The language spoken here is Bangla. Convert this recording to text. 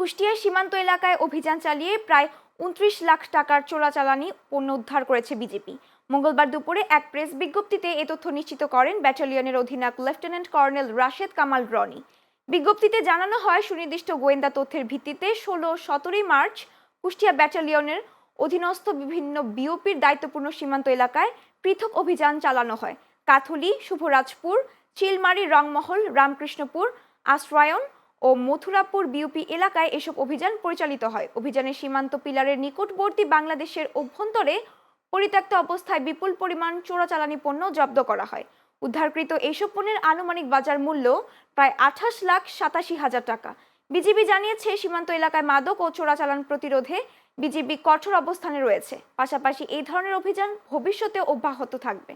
কুষ্টিয়ার সীমান্ত এলাকায় অভিযান চালিয়ে প্রায় ২৯ লাখ টাকার চোরাচালানি পণ্য উদ্ধার করেছে বিজেপি। মঙ্গলবার দুপুরে এক প্রেস বিজ্ঞপ্তিতে এ তথ্য নিশ্চিত করেন ব্যাটালিয়নের অধিনায়ক লেফটেন্যান্ট কর্নেল রাশেদ কামাল রনি। বিজ্ঞপ্তিতে জানানো হয়, সুনির্দিষ্ট গোয়েন্দা তথ্যের ভিত্তিতে ১৬-১৭ মার্চ কুষ্টিয়া ব্যাটালিয়নের অধীনস্থ বিভিন্ন বিওপির দায়িত্বপূর্ণ সীমান্ত এলাকায় পৃথক অভিযান চালানো হয়। কাথুলি, শুভরাজপুর, চিলমারি, রংমহল, রামকৃষ্ণপুর, আশ্রয়ন ও মথুরাপুর বিউপি এলাকায় এসব অভিযান পরিচালিত হয়। অভিযানে সীমান্ত পিলারের নিকটবর্তী বাংলাদেশের অভ্যন্তরে পরিত্যক্ত অবস্থায় বিপুল পরিমাণ চোরাচালানি পণ্য জব্দ করা হয়। উদ্ধারকৃত এইসব পণ্যের আনুমানিক বাজার মূল্য প্রায় ২৮,৮৭,০০০ টাকা। বিজিবি জানিয়েছে, সীমান্ত এলাকায় মাদক ও চোরাচালান প্রতিরোধে বিজিবি কঠোর অবস্থানে রয়েছে। পাশাপাশি এই ধরনের অভিযান ভবিষ্যতে অব্যাহত থাকবে।